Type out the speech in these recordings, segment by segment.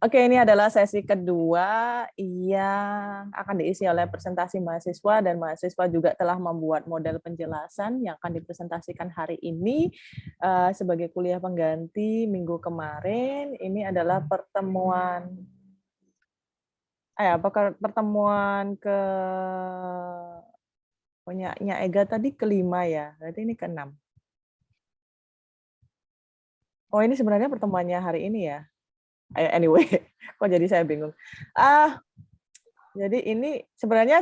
Oke, ini adalah sesi kedua yang akan diisi oleh presentasi mahasiswa, dan mahasiswa juga telah membuat model penjelasan yang akan dipresentasikan hari ini sebagai kuliah pengganti minggu kemarin. Ini adalah pertemuan ke punyanya Ega tadi kelima ya, berarti ini keenam. Oh, ini sebenarnya pertemuannya hari ini ya. Anyway, kok jadi saya bingung. Jadi ini sebenarnya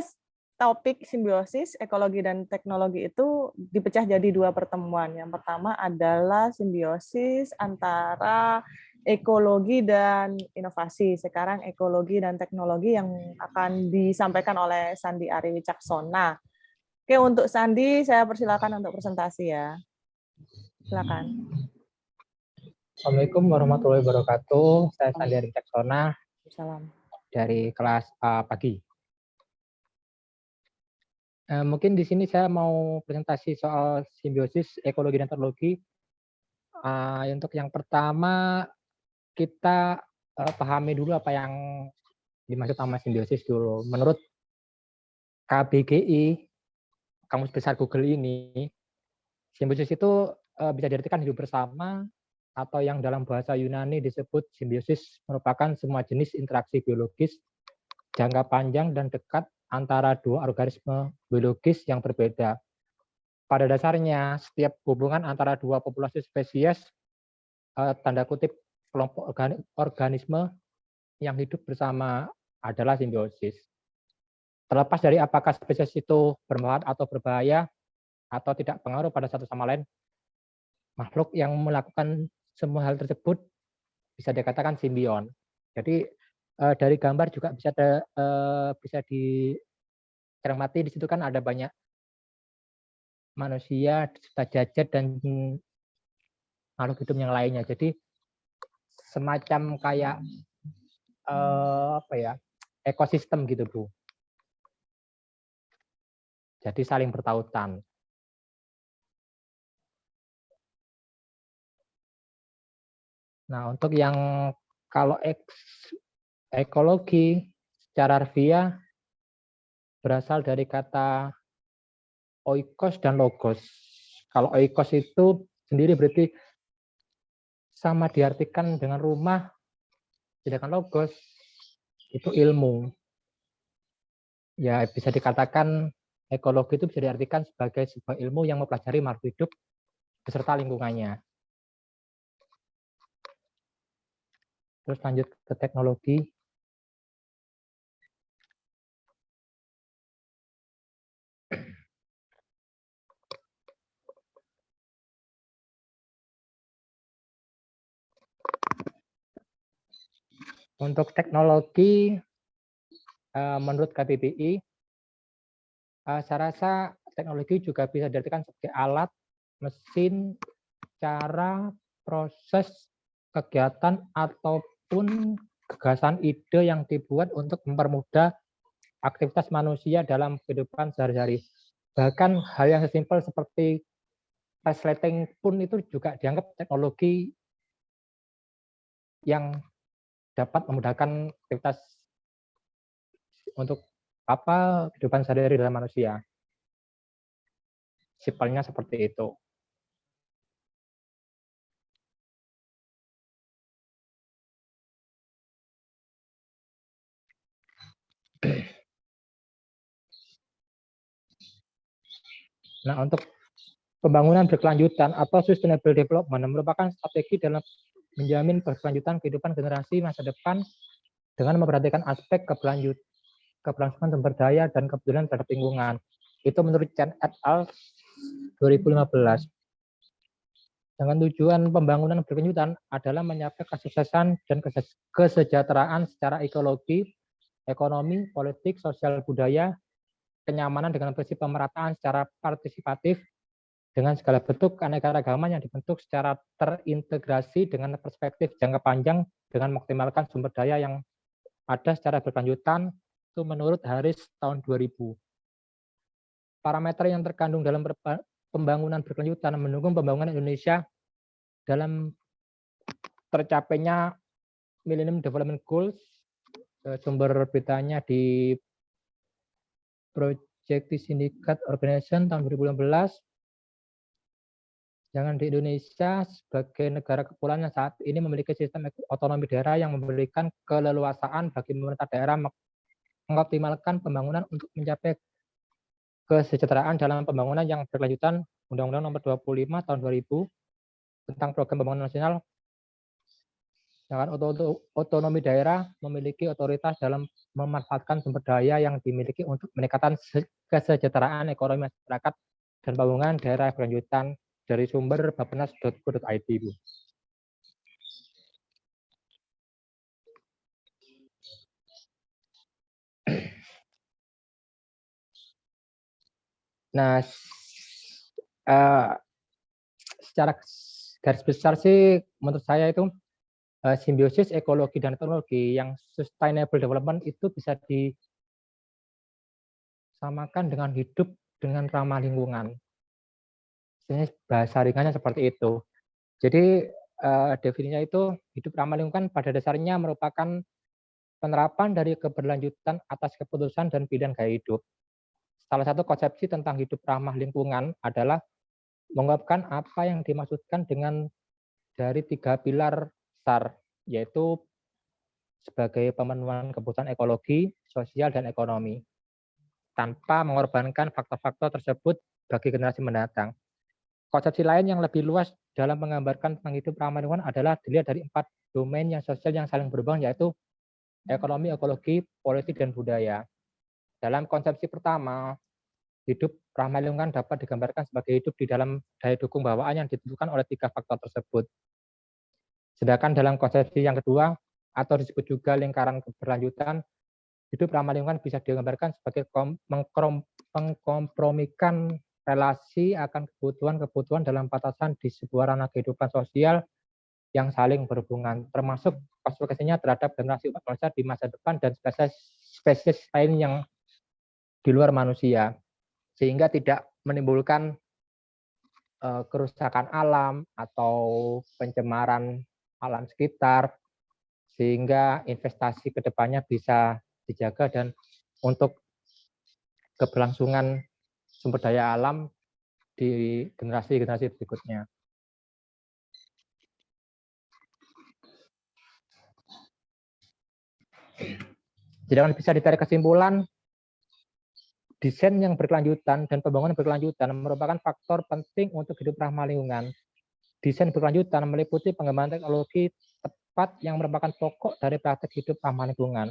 topik simbiosis ekologi dan teknologi itu dipecah jadi dua pertemuan. Yang pertama adalah simbiosis antara ekologi dan inovasi. Sekarang ekologi dan teknologi yang akan disampaikan oleh Sandi Ari Wicaksona. Oke, untuk Sandi saya persilakan untuk presentasi ya. Silakan. Assalamualaikum warahmatullahi wabarakatuh. Saya Sandi Ari Wicaksona dari kelas pagi. Mungkin di sini saya mau presentasi soal simbiosis ekologi dan teknologi. Untuk yang pertama kita pahami dulu apa yang dimaksud sama simbiosis dulu. Menurut KBGI, Kamus Besar Google ini, simbiosis itu bisa diartikan hidup bersama, atau yang dalam bahasa Yunani disebut simbiosis, merupakan semua jenis interaksi biologis jangka panjang dan dekat antara dua organisme biologis yang berbeda. Pada dasarnya, setiap hubungan antara dua populasi spesies, tanda kutip kelompok organisme yang hidup bersama adalah simbiosis. Terlepas dari apakah spesies itu bermanfaat atau berbahaya, atau tidak pengaruh pada satu sama lain, makhluk yang melakukan semua hal tersebut bisa dikatakan simbion. Jadi dari gambar juga bisa dicermati, di situ kan ada banyak manusia, setajajat, dan makhluk hidup yang lainnya. Jadi semacam kayak ekosistem gitu, Bu. Jadi saling bertautan. Nah, untuk yang kalau ekologi secara harfiah berasal dari kata oikos dan logos. Kalau oikos itu sendiri berarti sama diartikan dengan rumah, sedangkan logos itu ilmu. Ya, bisa dikatakan ekologi itu bisa diartikan sebagai sebuah ilmu yang mempelajari makhluk hidup beserta lingkungannya. Terus lanjut ke teknologi. Untuk teknologi, menurut KBBI, saya rasa teknologi juga bisa diartikan sebagai alat, mesin, cara, proses, kegiatan, ataupun gagasan ide yang dibuat untuk mempermudah aktivitas manusia dalam kehidupan sehari-hari. Bahkan hal yang sesimpel seperti resleting pun itu juga dianggap teknologi yang dapat memudahkan aktivitas untuk kehidupan sehari-hari dalam manusia. Simpelnya seperti itu. Nah, untuk pembangunan berkelanjutan atau sustainable development merupakan strategi dalam menjamin berkelanjutan kehidupan generasi masa depan dengan memperhatikan aspek keberlangsungan sumber daya dan kepedulian terhadap lingkungan. Itu menurut Chen et al. 2015. Dengan tujuan pembangunan berkelanjutan adalah mencapai kesuksesan dan kesejahteraan secara ekologi, ekonomi, politik, sosial, budaya, kenyamanan dengan prinsip pemerataan secara partisipatif, dengan segala bentuk keanekaragaman yang dibentuk secara terintegrasi dengan perspektif jangka panjang dengan mengoptimalkan sumber daya yang ada secara berkelanjutan, itu menurut Harris tahun 2000. Parameter yang terkandung dalam pembangunan berkelanjutan mendukung pembangunan Indonesia dalam tercapainya Millennium Development Goals, sumber beritanya di Project Syndicate Organization tahun 2016. Jangan di Indonesia sebagai negara kepulauan yang saat ini memiliki sistem otonomi daerah yang memberikan keleluasaan bagi pemerintah daerah mengoptimalkan pembangunan untuk mencapai kesejahteraan dalam pembangunan yang berkelanjutan. Undang-Undang Nomor 25 Tahun 2000 tentang Program Pembangunan Nasional. Jangan otonomi daerah memiliki otoritas dalam memanfaatkan sumber daya yang dimiliki untuk meningkatkan kesejahteraan ekonomi masyarakat dan pembangunan daerah berkelanjutan. Dari sumber bappenas.go.id, Bu. Nah, secara garis besar sih menurut saya itu simbiosis ekologi dan teknologi yang sustainable development itu bisa disamakan dengan hidup dengan ramah lingkungan. Bahasa ringannya seperti itu. Jadi definisinya itu hidup ramah lingkungan pada dasarnya merupakan penerapan dari keberlanjutan atas keputusan dan pilihan gaya hidup. Salah satu konsepsi tentang hidup ramah lingkungan adalah mengungkapkan apa yang dimaksudkan dengan dari 3 pilar besar, yaitu sebagai pemenuhan kebutuhan ekologi, sosial, dan ekonomi, tanpa mengorbankan faktor-faktor tersebut bagi generasi mendatang. Konsepsi lain yang lebih luas dalam menggambarkan tentang hidup ramah lingkungan adalah dilihat dari 4 domain yang sosial yang saling berhubungan, yaitu ekonomi, ekologi, politik, dan budaya. Dalam konsepsi pertama, hidup ramah lingkungan dapat digambarkan sebagai hidup di dalam daya dukung bawaan yang ditentukan oleh 3 faktor tersebut. Sedangkan dalam konsepsi yang kedua, atau disebut juga lingkaran keberlanjutan, hidup ramah lingkungan bisa digambarkan sebagai mengkompromikan relasi akan kebutuhan-kebutuhan dalam batasan di sebuah ranah kehidupan sosial yang saling berhubungan, termasuk konsekuensinya terhadap generasi umat manusia di masa depan dan spesies lain yang di luar manusia, sehingga tidak menimbulkan kerusakan alam atau pencemaran alam sekitar, sehingga investasi ke depannya bisa dijaga dan untuk keberlangsungan sumber daya alam di generasi-generasi berikutnya. Jadi bisa ditarik kesimpulan, desain yang berkelanjutan dan pembangunan berkelanjutan merupakan faktor penting untuk hidup ramah lingkungan. Desain berkelanjutan meliputi pengembangan teknologi tepat yang merupakan pokok dari praktek hidup ramah lingkungan.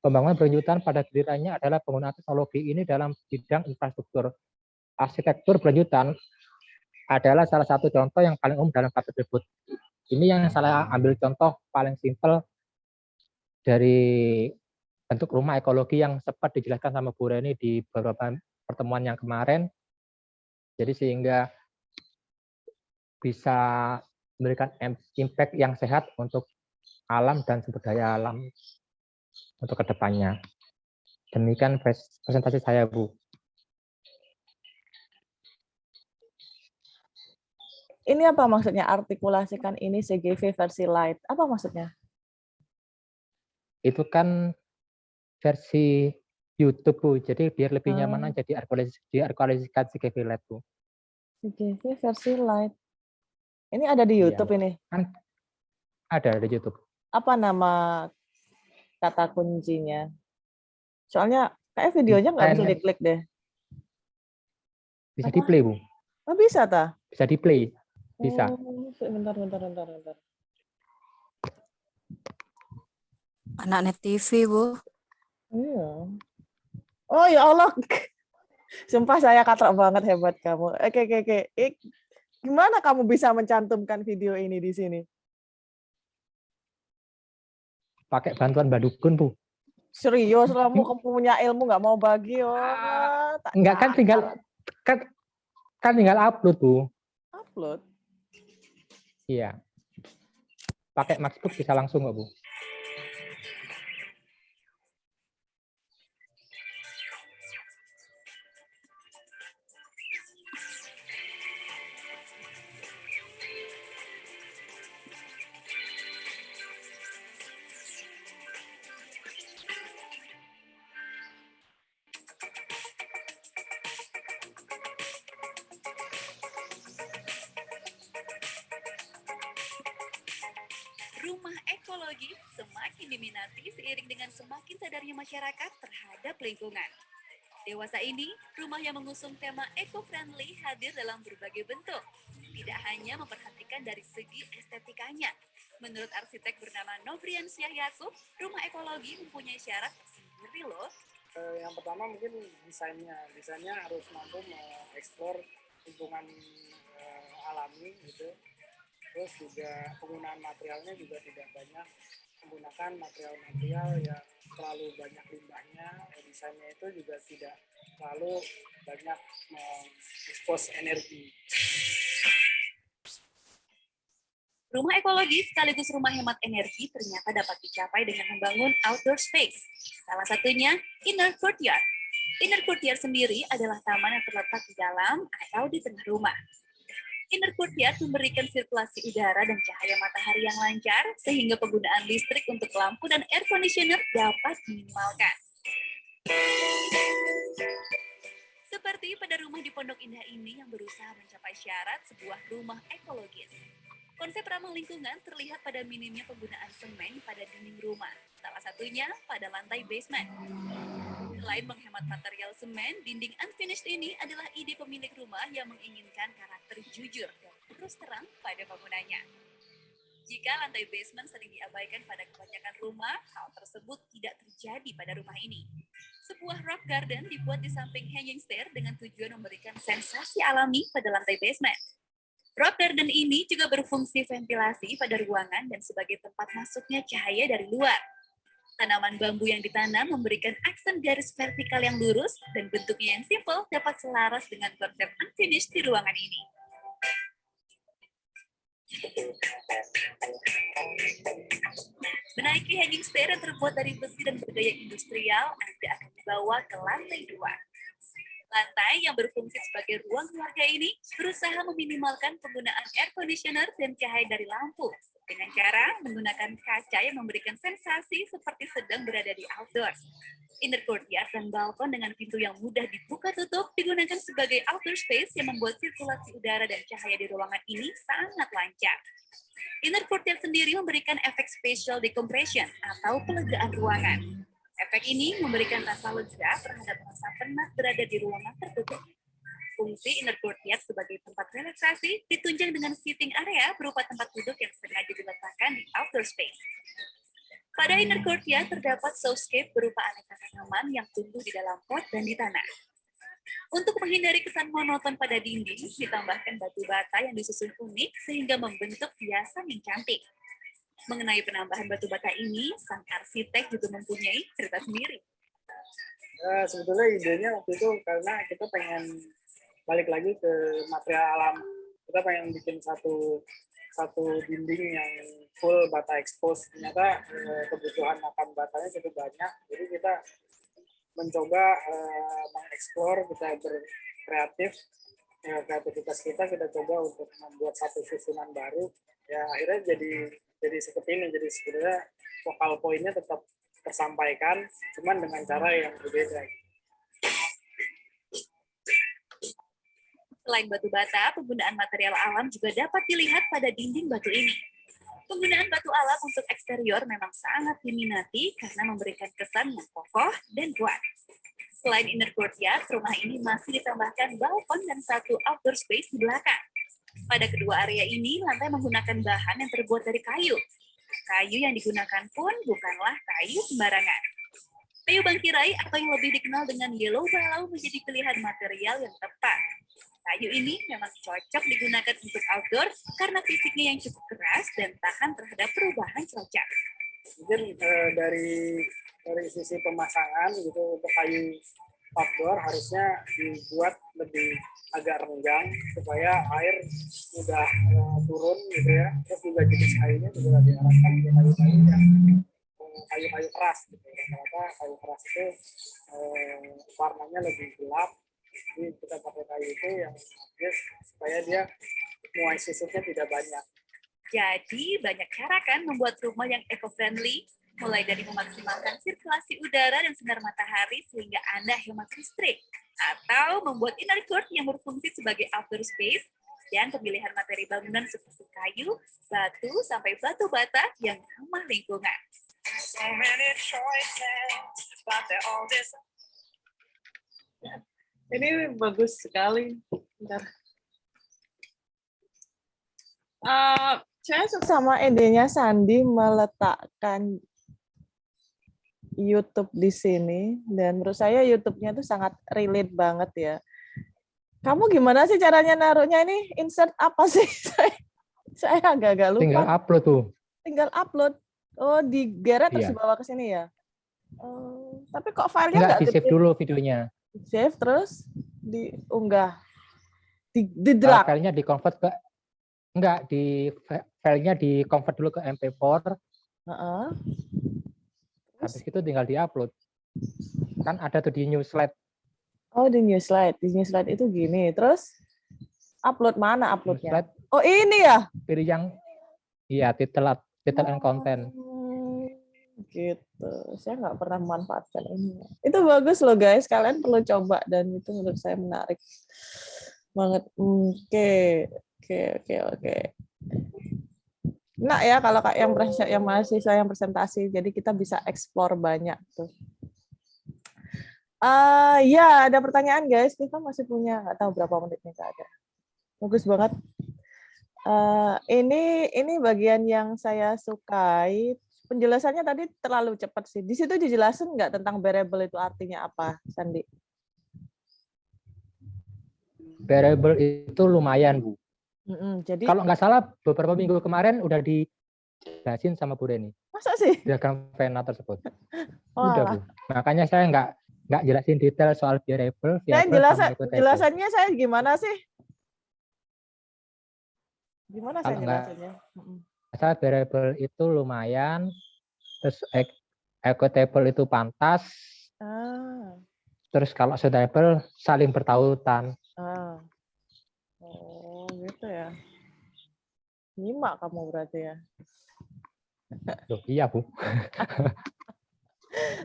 Pembangunan berkelanjutan pada gilirannya adalah penggunaan teknologi ini dalam bidang infrastruktur. Arsitektur berkelanjutan adalah salah satu contoh yang paling umum dalam praktek tersebut. Ini yang saya ambil contoh paling simpel dari bentuk rumah ekologi yang sempat dijelaskan sama Bu Reni di beberapa pertemuan yang kemarin. Jadi sehingga bisa memberikan impact yang sehat untuk alam dan sumber daya alam untuk kedepannya. Demikian presentasi saya, Bu. Ini apa maksudnya artikulasikan ini CGV versi light? Apa maksudnya? Itu kan versi YouTube, Bu. Jadi biar lebih nyaman jadi diartikulasikan CGV light, Bu. CGV versi light. Ini ada di YouTube ini? Kan ada di YouTube. Apa nama kata kuncinya? Soalnya kayak videonya nggak bisa diklik deh. Bisa di-play, Bu. Oh, bisa, ta? Bisa di-play. Bisa. Bentar. Anak Net TV, Bu. Iya. Oh, ya Allah. Sumpah saya katrok banget, hebat kamu. Oke. Gimana kamu bisa mencantumkan video ini di sini? Pakai bantuan Mbak Dukun, Bu. Serius, kamu punya ilmu nggak mau bagi, Enggak, kan tinggal upload, Bu. Upload? Iya. Pakai Maxbook bisa langsung kok, Bu. rumah ekologi semakin diminati seiring dengan semakin sadarnya masyarakat terhadap lingkungan. Dewasa ini, rumah yang mengusung tema eco-friendly hadir dalam berbagai bentuk. Tidak hanya memperhatikan dari segi estetikanya. Menurut arsitek bernama Novrian Syah Yakub, rumah ekologi mempunyai syarat tersendiri loh. Yang pertama mungkin desainnya harus mampu mengeksplor lingkungan alami gitu. Terus juga penggunaan materialnya juga tidak banyak menggunakan material yang terlalu banyak limbahnya. Desainnya itu juga tidak terlalu banyak mengekspos energi. Rumah ekologi sekaligus rumah hemat energi ternyata dapat dicapai dengan membangun outdoor space. Salah satunya inner courtyard. Inner courtyard sendiri adalah taman yang terletak di dalam atau di tengah rumah. Inner courtyard memberikan sirkulasi udara dan cahaya matahari yang lancar sehingga penggunaan listrik untuk lampu dan air conditioner dapat diminimalkan. Seperti pada rumah di Pondok Indah ini yang berusaha mencapai syarat sebuah rumah ekologis. Konsep ramah lingkungan terlihat pada minimnya penggunaan semen pada dinding rumah, salah satunya pada lantai basement. Selain menghemat material semen, dinding unfinished ini adalah ide pemilik rumah yang menginginkan karakter jujur dan terus terang pada bangunannya. Jika lantai basement sering diabaikan pada kebanyakan rumah, hal tersebut tidak terjadi pada rumah ini. Sebuah rock garden dibuat di samping hanging stair dengan tujuan memberikan sensasi alami pada lantai basement. Rock garden ini juga berfungsi ventilasi pada ruangan dan sebagai tempat masuknya cahaya dari luar. Tanaman bambu yang ditanam memberikan aksen garis vertikal yang lurus dan bentuknya yang simpel dapat selaras dengan konsep unfinished di ruangan ini. Menaiki hanging stair yang terbuat dari besi dan bergaya industrial, Anda akan dibawa ke lantai 2. Lantai yang berfungsi sebagai ruang keluarga ini berusaha meminimalkan penggunaan air conditioner dan cahaya dari lampu dengan cara menggunakan kaca yang memberikan sensasi seperti sedang berada di outdoor. Inner courtyard dan balkon dengan pintu yang mudah dibuka tutup digunakan sebagai outdoor space yang membuat sirkulasi udara dan cahaya di ruangan ini sangat lancar. Inner courtyard sendiri memberikan efek spatial decompression atau pelegaan ruangan. Efek ini memberikan rasa lega terhadap rasa penat berada di ruangan tertutup. Fungsi inner courtyard sebagai tempat relaksasi ditunjang dengan seating area berupa tempat duduk yang sengaja diletakkan di outdoor space. Pada inner courtyard terdapat soundscape berupa aneka tanaman yang tumbuh di dalam pot dan di tanah. Untuk menghindari kesan monoton pada dinding, ditambahkan batu bata yang disusun unik sehingga membentuk hiasan yang cantik. Mengenai penambahan batu bata ini, sang arsitek juga mempunyai cerita sendiri. Sebetulnya idenya waktu itu karena kita pengen balik lagi ke material alam. Kita pengen bikin satu dinding yang full bata expose. Ternyata kebutuhan makan batanya cukup banyak. Jadi kita mencoba mengeksplor, kita berkreatif. Kreativitas kita coba untuk membuat satu susunan baru. Ya akhirnya jadi seperti ini. Jadi sebenarnya vokal poinnya tetap tersampaikan, cuman dengan cara yang berbeda. Selain batu bata, penggunaan material alam juga dapat dilihat pada dinding batu ini. Penggunaan batu alam untuk eksterior memang sangat diminati karena memberikan kesan yang kokoh dan kuat. Selain inner courtyard, rumah ini masih ditambahkan balkon dan satu outdoor space di belakang. Pada kedua area ini, lantai menggunakan bahan yang terbuat dari kayu. Kayu yang digunakan pun bukanlah kayu sembarangan. Kayu bangkirai atau yang lebih dikenal dengan yellow balau menjadi pilihan material yang tepat. Kayu ini memang cocok digunakan untuk outdoor karena fisiknya yang cukup keras dan tahan terhadap perubahan cuaca. Mungkin dari sisi pemasangan gitu untuk kayu outdoor harusnya dibuat lebih agak renggang supaya air mudah turun gitu ya. Terus juga jenis kayunya juga diarahkan ke kayu-kayu yang kayu-kayu keras gitu. Rata-rata kayu keras itu warnanya lebih gelap. Jadi kita pakai kayu itu yang supaya dia muai susutnya tidak banyak. Jadi banyak cara kan membuat rumah yang eco-friendly, mulai dari memaksimalkan sirkulasi udara dan sinar matahari sehingga Anda hemat listrik, atau membuat inner court yang berfungsi sebagai outdoor space, dan pemilihan materi bangunan seperti kayu, batu, sampai batu bata yang ramah lingkungan. Ini bagus sekali. Bentar. Saya suka sama idenya Sandi meletakkan YouTube di sini, dan menurut saya YouTube-nya itu sangat relate banget ya. Kamu gimana sih caranya naruhnya ini? Insert apa sih? Saya agak-agak lupa. Tinggal upload tuh. Tinggal upload. Oh, digeret terus Iya. dibawa ke sini ya? Oh, tapi kok filenya Enggak, nggak di-save gede? dulu videonya. Save terus diunggah. Di-drag. Filenya di-convert ke filenya di-convert dulu ke MP4. Heeh. Habis itu tinggal di-upload. Kan ada tuh di new slide. Oh, di new slide. Di new slide itu gini. Terus upload mana New uploadnya? slide Oh, ini ya? pilih yang title and content. Gitu. Saya nggak pernah memanfaatkan ini. Itu bagus loh guys. Kalian perlu coba dan itu menurut saya menarik banget. Oke. Nah ya kalau kayak yang mahasiswa yang presentasi, jadi kita bisa explore banyak tuh. Ya, ada pertanyaan guys. Kita masih punya nggak tahu berapa menit nih Kak ada. Bagus banget. Ini bagian yang saya sukai. Penjelasannya tadi terlalu cepat sih. Di situ dijelasin nggak tentang variable itu artinya apa, Sandi? Variable itu lumayan, Bu. Jadi Kalau nggak salah beberapa minggu kemarin udah dijelasin sama Bu Reni. masa sih? Diagram Venn tersebut. Oh, Udah, Bu. Makanya saya nggak jelasin detail soal variable sama equitable. Jelasannya saya gimana sih? Gimana saya Kalau nggak jelasannya? salah variable itu lumayan, terus equitable itu pantas, terus kalau suitable saling bertautan. Oh gitu ya. Nyimak kamu berarti ya. Loh, iya, Bu.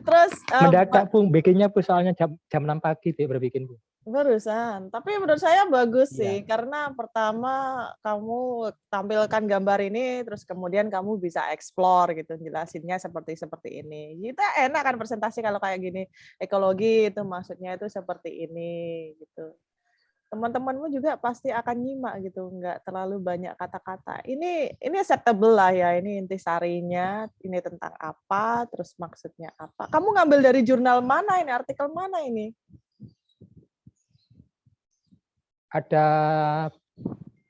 Terus mendadak, Bu, bikinnya Bu, soalnya jam 6 pagi baru bikin, Bu. Barusan, tapi menurut saya bagus sih, Iya. karena pertama kamu tampilkan gambar ini, terus kemudian kamu bisa explore gitu, jelasinnya seperti ini. Kita enak kan presentasi kalau kayak gini, ekologi itu maksudnya itu seperti ini gitu. Teman-temanmu juga pasti akan nyimak gitu, nggak terlalu banyak kata-kata. Ini acceptable lah ya, ini intisarinya, ini tentang apa, terus maksudnya apa. Kamu ngambil dari jurnal mana ini, artikel mana ini? Ada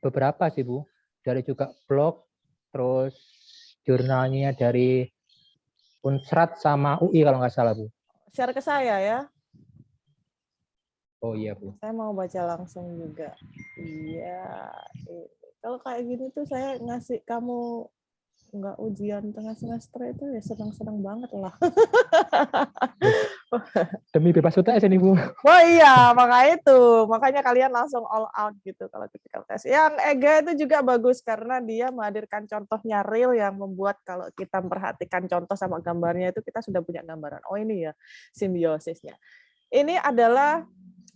beberapa sih, Bu. Dari juga blog, terus jurnalnya dari Unsrat sama UI kalau nggak salah, Bu. Share ke saya ya. Oh iya, Bu. Saya mau baca langsung juga. Iya. Kalau kayak gini tuh saya ngasih kamu nggak ujian tengah semester itu ya senang-senang banget lah. Demi bebas UTS ini, Bu. Oh iya, makanya kalian langsung all out gitu kalau critical test. Yang EGA itu juga bagus karena dia menghadirkan contohnya real yang membuat kalau kita memperhatikan contoh sama gambarnya itu kita sudah punya gambaran. Oh ini ya simbiosisnya. Ini adalah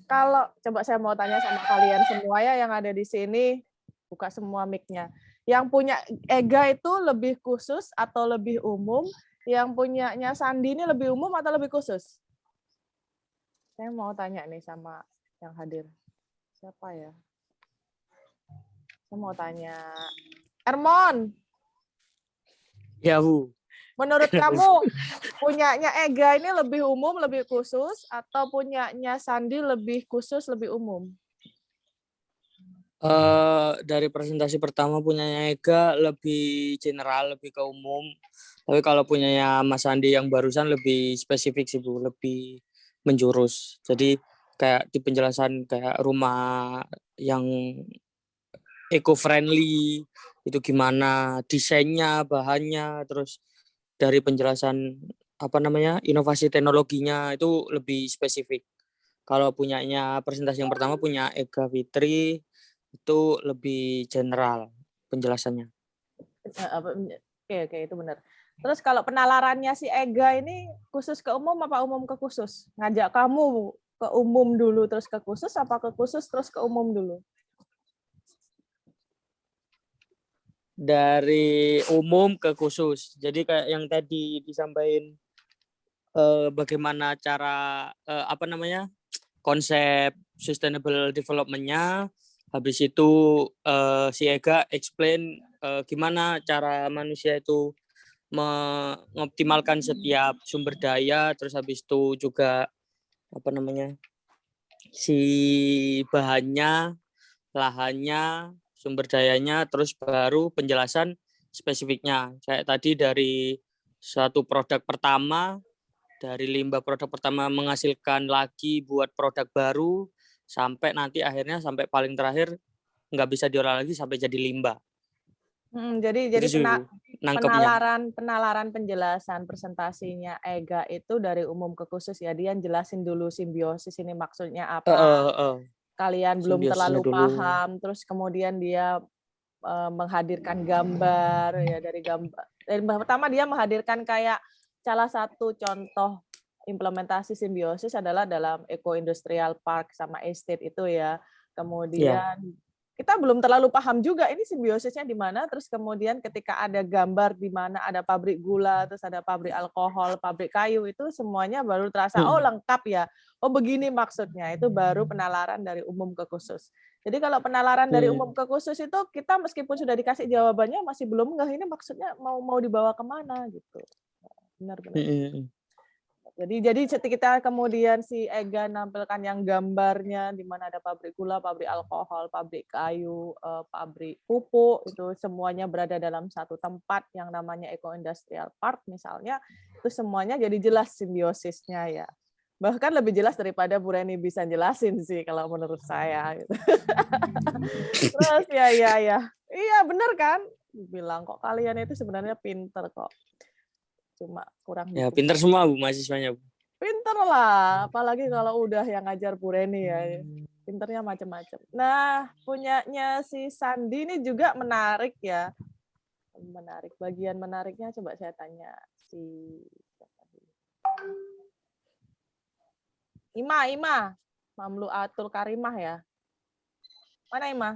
kalau coba saya mau tanya sama kalian semua ya yang ada di sini, buka semua mic-nya. Yang punya EGA itu lebih khusus atau lebih umum? Yang punyanya Sandi ini lebih umum atau lebih khusus? Saya mau tanya nih sama yang hadir. Siapa ya? Saya mau tanya. Ermon. Ya, Bu. Menurut kamu punyanya EGA ini lebih umum, lebih khusus, atau punyanya Sandi lebih khusus, lebih umum? Dari presentasi pertama punyanya Ega lebih general, lebih ke umum. Tapi kalau punyanya Mas Andi yang barusan lebih spesifik sih, Bu, lebih menjurus. Jadi kayak di penjelasan kayak rumah yang eco-friendly itu gimana, desainnya, bahannya, terus dari penjelasan inovasi teknologinya itu lebih spesifik. Kalau punyanya presentasi yang pertama punya Ega Fitri itu lebih general penjelasannya. Oke, itu benar. Terus kalau penalarannya si EGA ini khusus ke umum apa umum ke khusus? Ngajak kamu ke umum dulu terus ke khusus apa ke khusus terus ke umum dulu? dari umum ke khusus. Jadi kayak yang tadi disampaikan bagaimana cara konsep sustainable development-nya. Habis itu si Ega explain gimana cara manusia itu mengoptimalkan setiap sumber daya, terus habis itu juga si bahannya, lahannya, sumber dayanya, terus baru penjelasan spesifiknya. Kayak tadi dari satu produk pertama, dari limbah produk pertama menghasilkan lagi buat produk baru, sampai nanti akhirnya sampai paling terakhir nggak bisa diolah lagi sampai jadi limbah. Jadi Itu sih nangkepnya. penalaran penjelasan presentasinya Ega itu dari umum ke khusus ya. Dia jelasin dulu simbiosis ini maksudnya apa. Kalian belum Simbiosisnya terlalu dulu. paham, terus kemudian dia menghadirkan gambar ya, dari gambar. Pertama dia menghadirkan kayak salah satu contoh implementasi simbiosis adalah dalam eco-industrial park sama estate itu ya. Kemudian kita belum terlalu paham juga ini simbiosisnya di mana, terus kemudian ketika ada gambar di mana ada pabrik gula, terus ada pabrik alkohol, pabrik kayu, itu semuanya baru terasa, oh lengkap ya, oh begini maksudnya, itu baru penalaran dari umum ke khusus. Jadi kalau penalaran dari umum ke khusus itu kita meskipun sudah dikasih jawabannya masih belum nggak ini maksudnya mau dibawa kemana gitu. Benar-benar. Jadi kita kemudian si Ega nampilkan yang gambarnya di mana ada pabrik gula, pabrik alkohol, pabrik kayu, pabrik pupuk, itu semuanya berada dalam satu tempat yang namanya Eco Industrial Park misalnya, itu semuanya jadi jelas simbiosisnya ya. Bahkan lebih jelas daripada Bu Reni bisa jelasin sih kalau menurut saya gitu. Terus ya. Iya benar kan? Bilang kok kalian itu sebenarnya pinter kok. Cuma kurang Ya, dukung. pinter semua Bu mahasiswanya, Bu. Pinter lah, apalagi kalau udah yang ngajar Bu Reni ya. Pinternya macam-macam. Nah, punyanya si Sandi ini juga menarik ya. Menarik. Bagian menariknya coba saya tanya si Ima. Mamluatul Karimah ya. Mana Ima?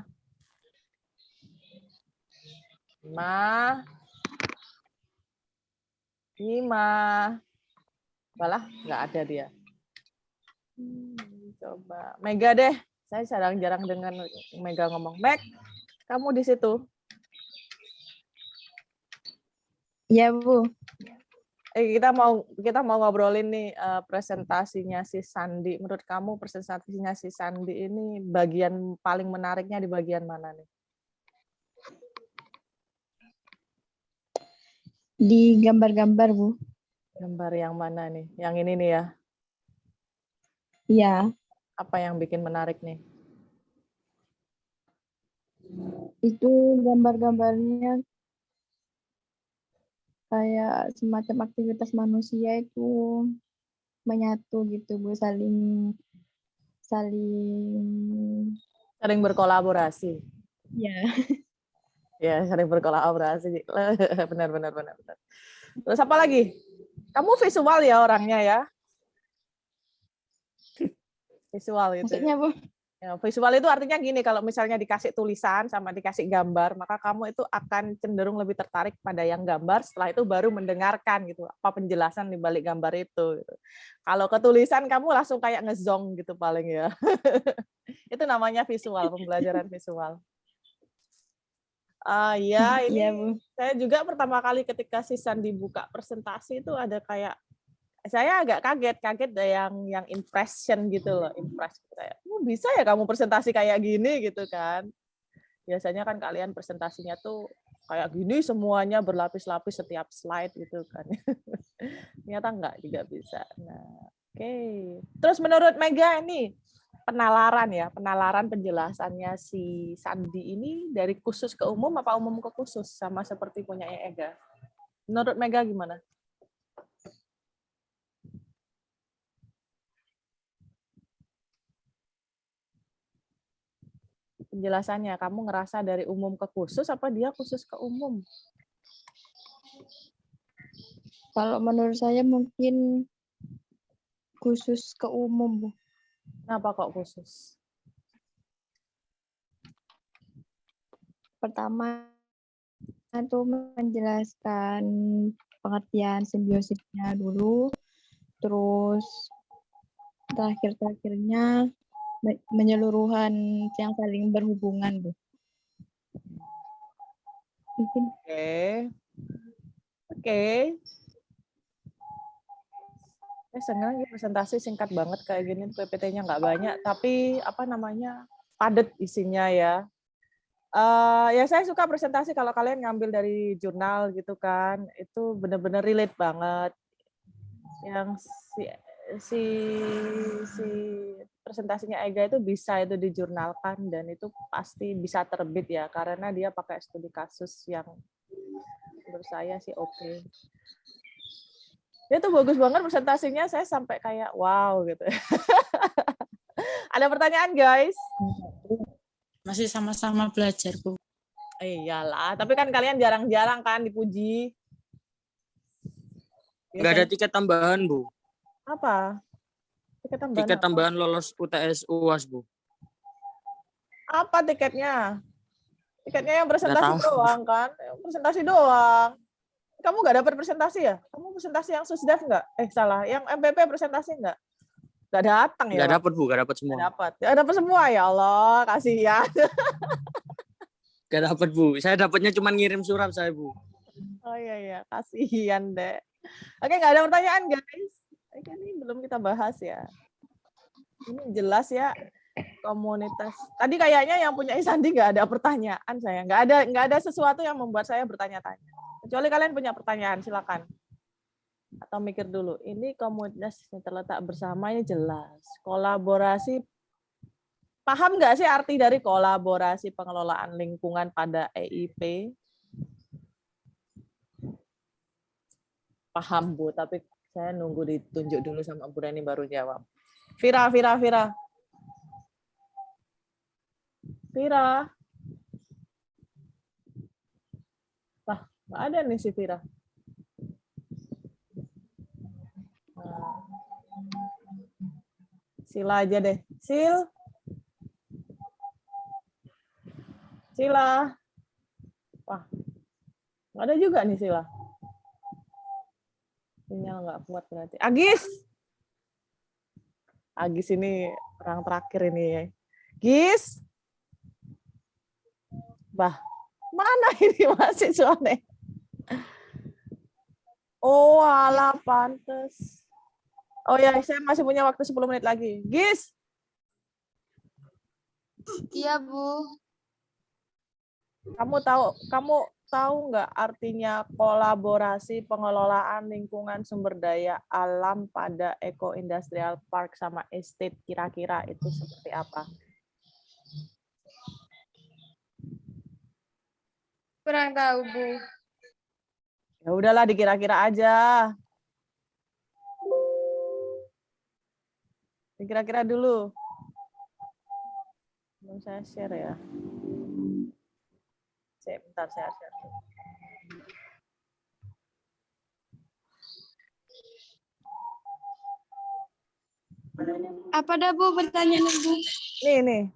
Ima. Balah, nggak ada dia. Coba Mega deh. Saya jarang dengan Mega ngomong. Meg, kamu di situ? Ya Bu. Kita mau ngobrolin nih presentasinya si Sandi. Menurut kamu presentasinya si Sandi ini bagian paling menariknya di bagian mana nih? Di gambar-gambar Bu. Gambar yang mana nih? Yang ini nih ya? Iya. Apa yang bikin menarik nih? Itu gambar-gambarnya kayak semacam aktivitas manusia itu menyatu gitu Bu, saling berkolaborasi. Ya. Ya, sering berkolaborasi. Benar. Terus apa lagi? Kamu visual ya orangnya ya? Visual itu. Maksudnya Bu? Ya, visual itu artinya gini, kalau misalnya dikasih tulisan sama dikasih gambar, maka kamu itu akan cenderung lebih tertarik pada yang gambar, setelah itu baru mendengarkan gitu, apa penjelasan di balik gambar itu. Gitu. Kalau ketulisan kamu langsung kayak ngezong gitu paling ya. Itu namanya visual, pembelajaran visual. Ya, ini Iya, Bu. saya juga pertama kali ketika Sisan dibuka presentasi itu ada kayak saya agak kaget yang impression gitu loh, kayak bisa ya kamu presentasi kayak gini gitu kan. Biasanya kan kalian presentasinya tuh kayak gini semuanya berlapis-lapis setiap slide gitu kan. Ternyata enggak juga bisa. Nah, oke. Terus menurut Mega ini penalaran penjelasannya si Sandi ini dari khusus ke umum apa umum ke khusus sama seperti punya Ega? Menurut Mega gimana? Penjelasannya, kamu ngerasa dari umum ke khusus apa dia khusus ke umum? Kalau menurut saya mungkin khusus ke umum, Bu. Kenapa kok khusus? Pertama, tuh menjelaskan pengertian simbiosisnya dulu, terus terakhirnya menyeluruhan yang saling berhubungan, Bu. Mungkin Oke. Senang ya presentasi singkat banget kayak gini, PPT-nya nggak banyak, tapi padat isinya ya. Ya saya suka presentasi kalau kalian ngambil dari jurnal gitu kan, itu benar-benar relate banget. Yang si presentasinya Ega itu bisa itu dijurnalkan dan itu pasti bisa terbit ya, karena dia pakai studi kasus yang menurut saya sih oke. Dia tuh bagus banget presentasinya, saya sampai kayak wow gitu. Ada pertanyaan guys? Masih sama-sama belajar, Bu. Iyalah, tapi kan kalian jarang-jarang kan dipuji. Nggak ada tiket tambahan, Bu. Apa? Tiket tambahan Tiket apa? tambahan lolos UTS UAS, Bu. Apa tiketnya? Tiketnya yang presentasi Nggak tahu. doang kan? Presentasi doang. Kamu nggak dapat presentasi ya? Kamu presentasi yang Susdev nggak? Salah. Yang MPP presentasi nggak? Nggak datang ya? Nggak dapat, Bu. Nggak dapat semua. Nggak dapat. Ya dapat semua ya Allah. Kasihan. Nggak dapat, Bu. Saya dapatnya cuma ngirim surat saya, Bu. Oh iya, kasihan deh. Oke, nggak ada pertanyaan guys. Oke, ini belum kita bahas ya. Ini jelas ya komunitas. Tadi kayaknya yang punya Isandi nggak ada pertanyaan saya. Nggak ada sesuatu yang membuat saya bertanya-tanya. Kecuali kalian punya pertanyaan, silakan. Atau mikir dulu. Ini komunitas yang terletak bersama ini jelas. Kolaborasi. Paham nggak sih arti dari kolaborasi pengelolaan lingkungan pada EIP? Paham, Bu, tapi saya nunggu ditunjuk dulu sama Bu Reni baru jawab. Vira. Wah, nggak ada nih si Vira. Sila aja deh. Sila. Wah, nggak ada juga nih Sila. Sinyal nggak kuat berarti. Agis ini orang terakhir ini. Gis. Bah, mana ini mahasiswanya? Oh, alah, pantes. Oh ya, saya masih punya waktu 10 menit lagi. Gis. Iya, Bu. Kamu tahu nggak artinya kolaborasi pengelolaan lingkungan sumber daya alam pada Eco Industrial Park sama estate, kira-kira itu seperti apa? Kurang tahu, Bu. Ya udahlah, dikira-kira aja. Dikira-kira dulu. Belum saya share ya. Bentar, saya share. Apa dah, Bu, pertanyaannya, Bu? Nih.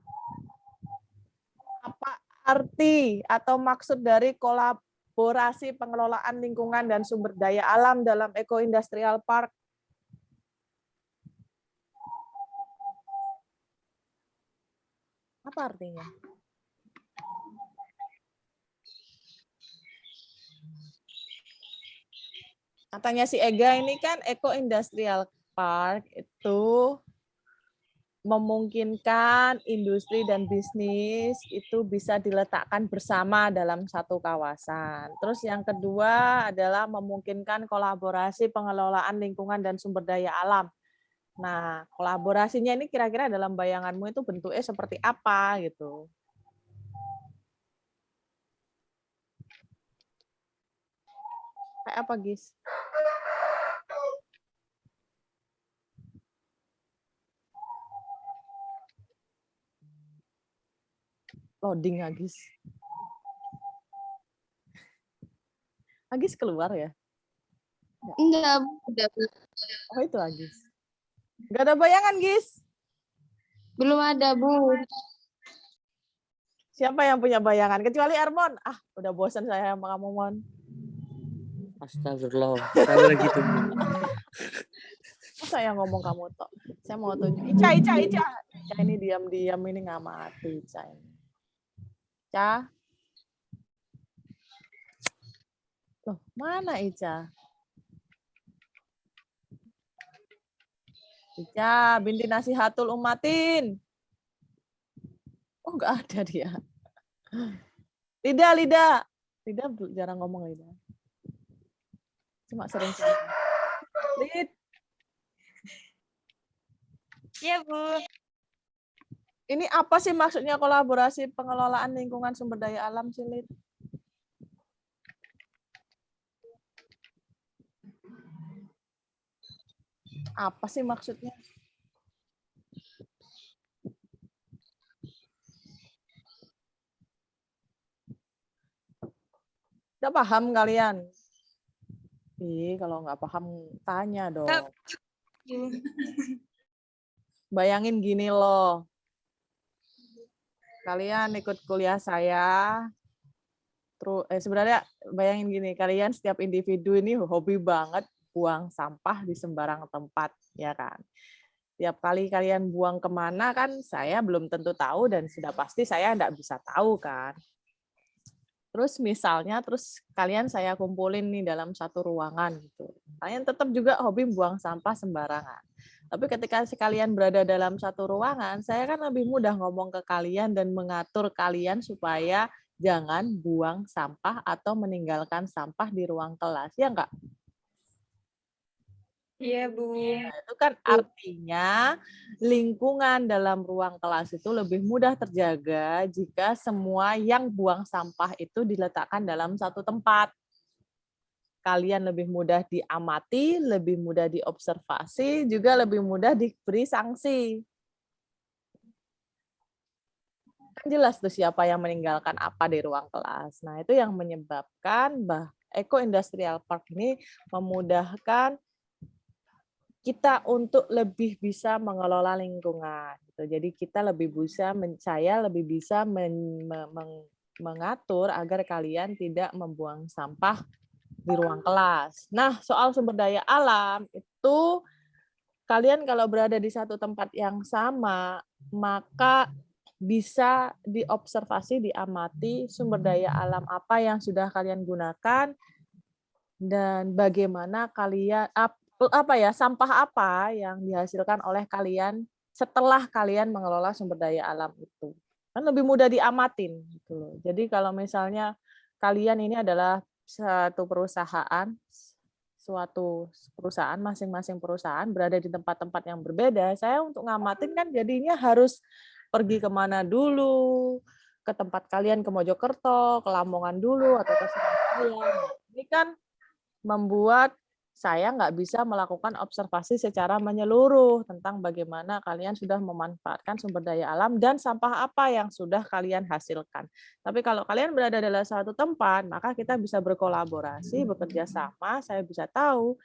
Apa arti atau maksud dari kolaborasi pengelolaan lingkungan dan sumber daya alam dalam Eco Industrial Park? Apa artinya? Katanya si Ega ini kan Eco Industrial Park itu memungkinkan industri dan bisnis itu bisa diletakkan bersama dalam satu kawasan. Terus yang kedua adalah memungkinkan kolaborasi pengelolaan lingkungan dan sumber daya alam. Nah, kolaborasinya ini kira-kira dalam bayanganmu itu bentuknya seperti apa gitu? Kayak apa, Gis? Loading, Agis. Agis keluar ya? Enggak, udah. Oh, itu Agis. Nggak ada bayangan, Gis? Belum ada, Bu. Siapa yang punya bayangan? Kecuali Ermon. Udah bosan saya sama kamu, Mon. Astagfirullah. Saya lagi tunggu. Saya ngomong kamu tok. Saya mau tunjuk. Ica. Ica ini diam-diam ini nggak mati, Ica. Ica. Loh, mana Ica? Ica, binti nasihatul umatin. Oh, nggak ada dia. Lida jarang ngomong Lida. Cuma sering Lid. Iya, Bu. Ini apa sih maksudnya kolaborasi pengelolaan lingkungan sumber daya alam sih, Lid? Apa sih maksudnya? Udah paham kalian? Kalau nggak paham, tanya dong. Bayangin gini loh. Kalian ikut kuliah saya. Terus sebenarnya bayangin gini, kalian setiap individu ini hobi banget buang sampah di sembarang tempat, ya kan? Tiap kali kalian buang kemana kan saya belum tentu tahu dan sudah pasti saya enggak bisa tahu kan. Terus misalnya, kalian saya kumpulin nih dalam satu ruangan gitu. Kalian tetap juga hobi buang sampah sembarangan. Tapi ketika kalian berada dalam satu ruangan, saya kan lebih mudah ngomong ke kalian dan mengatur kalian supaya jangan buang sampah atau meninggalkan sampah di ruang kelas, ya enggak? Iya, Bu. Nah, itu kan artinya lingkungan dalam ruang kelas itu lebih mudah terjaga jika semua yang buang sampah itu diletakkan dalam satu tempat. Kalian lebih mudah diamati, lebih mudah diobservasi, juga lebih mudah diberi sanksi. Kan jelas tuh siapa yang meninggalkan apa di ruang kelas. Nah, itu yang menyebabkan Eco Industrial Park ini memudahkan kita untuk lebih bisa mengelola lingkungan. Gitu. Jadi kita lebih bisa, saya lebih bisa mengatur agar kalian tidak membuang sampah di ruang kelas. Nah, soal sumber daya alam itu kalian kalau berada di satu tempat yang sama, maka bisa diobservasi, diamati sumber daya alam apa yang sudah kalian gunakan dan bagaimana kalian sampah apa yang dihasilkan oleh kalian setelah kalian mengelola sumber daya alam itu. Kan lebih mudah diamatin gitu loh. Jadi kalau misalnya kalian ini adalah suatu perusahaan, masing-masing perusahaan berada di tempat-tempat yang berbeda, saya untuk ngamatin kan jadinya harus pergi kemana dulu, ke tempat kalian ke Mojokerto, ke Lamongan dulu, atau ke Surabaya. Ini kan membuat saya nggak bisa melakukan observasi secara menyeluruh tentang bagaimana kalian sudah memanfaatkan sumber daya alam dan sampah apa yang sudah kalian hasilkan. Tapi kalau kalian berada dalam satu tempat, maka kita bisa berkolaborasi, bekerja sama, saya bisa tahu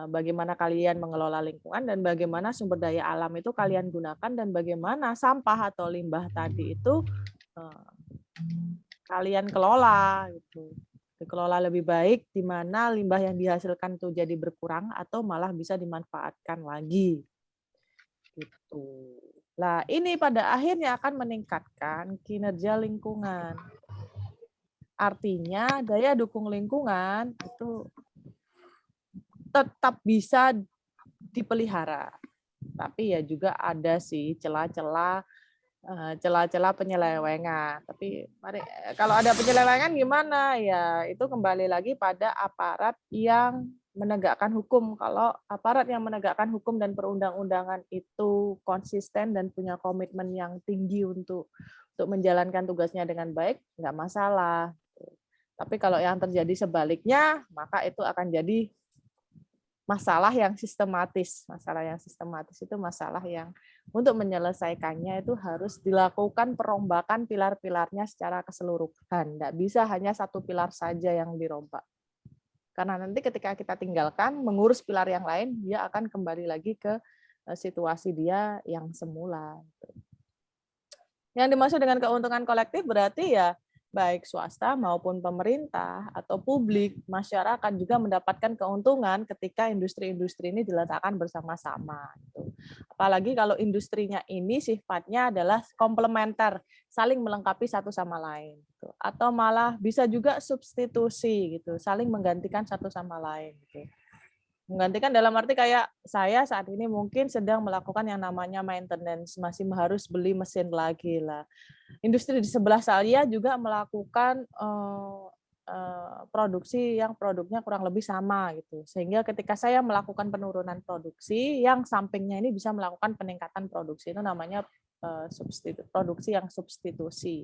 bagaimana kalian mengelola lingkungan dan bagaimana sumber daya alam itu kalian gunakan dan bagaimana sampah atau limbah tadi itu kalian kelola gitu. Dikelola lebih baik, di mana limbah yang dihasilkan itu jadi berkurang atau malah bisa dimanfaatkan lagi. Gitu. Nah, ini pada akhirnya akan meningkatkan kinerja lingkungan. Artinya daya dukung lingkungan itu tetap bisa dipelihara. Tapi ya juga ada sih celah-celah penyelewengan. Tapi kalau ada penyelewengan gimana? Ya itu kembali lagi pada aparat yang menegakkan hukum. Kalau aparat yang menegakkan hukum dan perundang-undangan itu konsisten dan punya komitmen yang tinggi untuk menjalankan tugasnya dengan baik, nggak masalah. Tapi kalau yang terjadi sebaliknya, maka itu akan jadi masalah yang sistematis. Masalah yang sistematis itu masalah yang untuk menyelesaikannya itu harus dilakukan perombakan pilar-pilarnya secara keseluruhan. Tidak bisa hanya satu pilar saja yang dirombak. Karena nanti ketika kita tinggalkan, mengurus pilar yang lain, dia akan kembali lagi ke situasi dia yang semula. Yang dimaksud dengan keuntungan kolektif berarti ya baik swasta maupun pemerintah atau publik, masyarakat juga mendapatkan keuntungan ketika industri-industri ini diletakkan bersama-sama. Gitu. Apalagi kalau industrinya ini sifatnya adalah komplementer, saling melengkapi satu sama lain. Gitu. Atau malah bisa juga substitusi, gitu, saling menggantikan satu sama lain. Gitu. Menggantikan dalam arti kayak saya saat ini mungkin sedang melakukan yang namanya maintenance, masih harus beli mesin lagi lah. Industri di sebelah saya juga melakukan produksi yang produknya kurang lebih sama gitu. Sehingga ketika saya melakukan penurunan produksi, yang sampingnya ini bisa melakukan peningkatan produksi. Itu namanya produksi yang substitusi.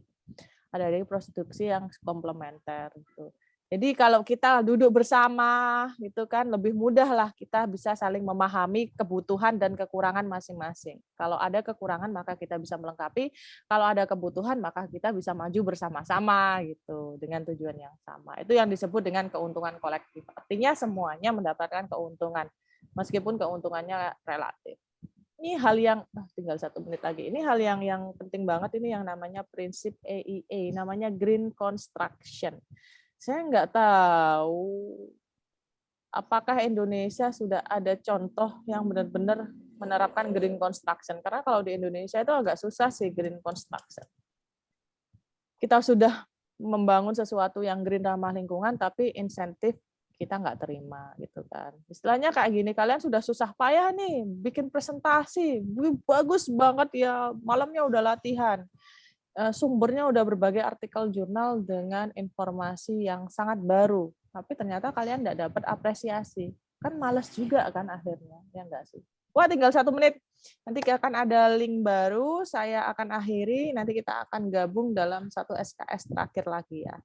Ada dari produksi yang komplementer gitu. Jadi kalau kita duduk bersama gitu kan lebih mudah lah kita bisa saling memahami kebutuhan dan kekurangan masing-masing. Kalau ada kekurangan maka kita bisa melengkapi, kalau ada kebutuhan maka kita bisa maju bersama-sama gitu dengan tujuan yang sama. Itu yang disebut dengan keuntungan kolektif. Artinya semuanya mendapatkan keuntungan meskipun keuntungannya relatif. Ini hal yang tinggal 1 menit lagi. Ini hal yang penting banget ini yang namanya prinsip EIA, namanya green construction. Saya nggak tahu apakah Indonesia sudah ada contoh yang benar-benar menerapkan green construction. Karena kalau di Indonesia itu agak susah sih green construction. Kita sudah membangun sesuatu yang green ramah lingkungan, tapi insentif kita nggak terima gitu kan. Istilahnya kayak gini, kalian sudah susah payah nih bikin presentasi, bagus banget ya, malamnya udah latihan. Sumbernya udah berbagai artikel jurnal dengan informasi yang sangat baru, tapi ternyata kalian nggak dapat apresiasi, kan malas juga kan akhirnya, ya nggak sih? Wah, tinggal 1 menit, nanti akan ada link baru, saya akan akhiri, nanti kita akan gabung dalam satu SKS terakhir lagi ya.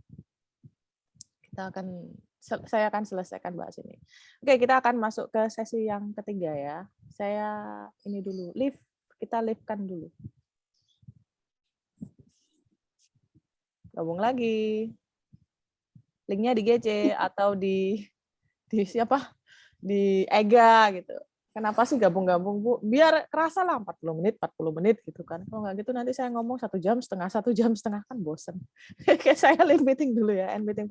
Saya akan selesaikan bahas ini. Oke, kita akan masuk ke sesi yang ketiga ya. Saya ini dulu, kita live-kan dulu. Gabung lagi. Linknya di GC atau di siapa? Di Ega gitu. Kenapa sih gabung-gabung, Bu? Biar kerasa lah 40 menit gitu kan. Kalau nggak gitu nanti saya ngomong 1 jam setengah kan bosen. Kayak saya live meeting dulu ya, end meeting.